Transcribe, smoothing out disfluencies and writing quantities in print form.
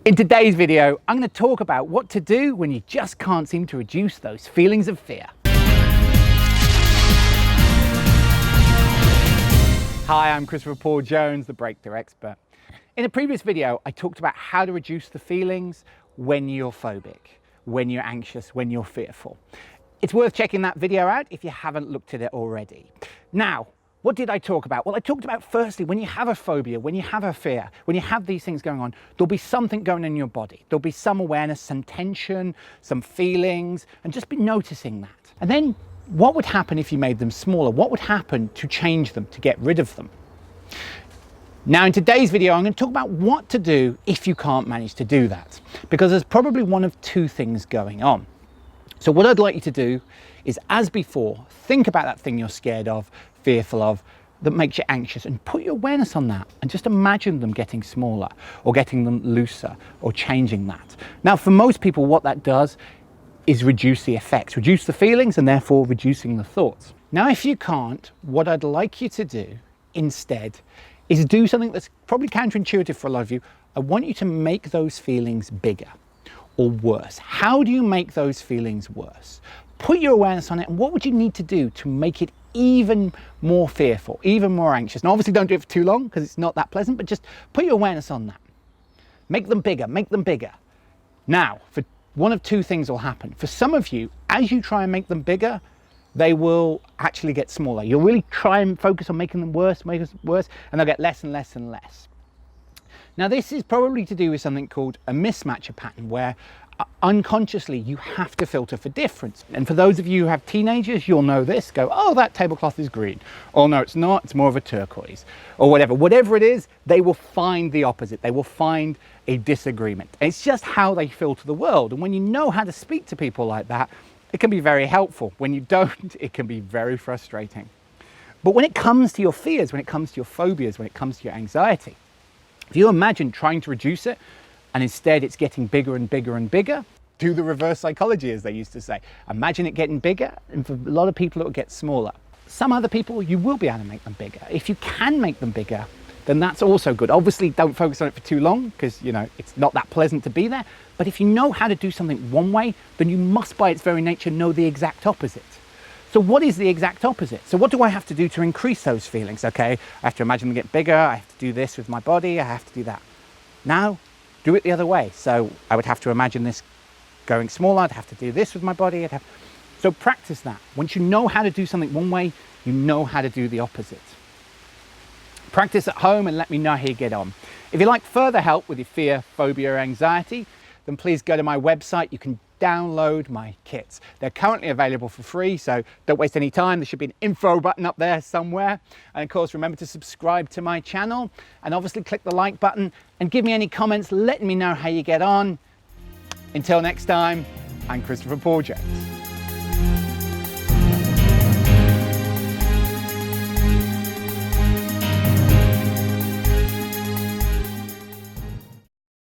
In today's video, I'm going to talk about what to do when you just can't seem to reduce those feelings of fear. Hi, I'm Christopher Paul Jones, the breakthrough expert. In a previous video, I talked about how to reduce the feelings when you're phobic, when you're anxious, when you're fearful. It's worth checking that video out if you haven't looked at it already. Now, what did I talk about? Well, I talked about firstly, when you have a phobia, when you have a fear, when you have these things going on, there'll be something going on in your body. There'll be some awareness, some tension, some feelings, and just be noticing that. And then what would happen if you made them smaller? What would happen to change them, to get rid of them? Now, in today's video, I'm going to talk about what to do if you can't manage to do that, because there's probably one of two things going on. So what I'd like you to do is, as before, think about that thing you're scared of, fearful of, that makes you anxious, and put your awareness on that and just imagine them getting smaller or getting them looser or changing that. Now, for most people, what that does is reduce the effects, reduce the feelings, and therefore reducing the thoughts. Now, if you can't, what I'd like you to do instead is do something that's probably counterintuitive for a lot of you. I want you to make those feelings bigger or worse. How do you make those feelings worse? Put your awareness on it, and what would you need to do to make it even more fearful, even more anxious? Now, obviously don't do it for too long because it's not that pleasant, but just put your awareness on that. Make them bigger, make them bigger. Now, for one of two things will happen. For some of you, as you try and make them bigger, they will actually get smaller. You'll really try and focus on making them worse, and they'll get less and less and less. Now, this is probably to do with something called a mismatcher pattern, where unconsciously you have to filter for difference. And for those of you who have teenagers, you'll know this. Go, oh, that tablecloth is green. Oh, no, it's not. It's more of a turquoise, or whatever. Whatever it is, they will find the opposite. They will find a disagreement. It's just how they filter the world. And when you know how to speak to people like that, it can be very helpful. When you don't, it can be very frustrating. But when it comes to your fears, when it comes to your phobias, when it comes to your anxiety, if you imagine trying to reduce it, and instead it's getting bigger and bigger and bigger, do the reverse psychology, as they used to say. Imagine it getting bigger, and for a lot of people it will get smaller. Some other people, you will be able to make them bigger. If you can make them bigger, then that's also good. Obviously, don't focus on it for too long, because it's not that pleasant to be there. But if you know how to do something one way, then you must, by its very nature, know the exact opposite. So what is the exact opposite? So what do I have to do to increase those feelings? Okay, I have to imagine them get bigger. I have to do this with my body. I have to do that. Now, do it the other way. So I would have to imagine this going smaller. I'd have to do this with my body. So practice that. Once you know how to do something one way, you know how to do the opposite. Practice at home and let me know how you get on. If you'd like further help with your fear, phobia, or anxiety, then please go to my website. You can download my kits. They're currently available for free, so don't waste any time. There should be an info button up there somewhere. And of course, remember to subscribe to my channel, and obviously click the like button and give me any comments letting me know how you get on. Until next time, I'm Christopher Paul Jones.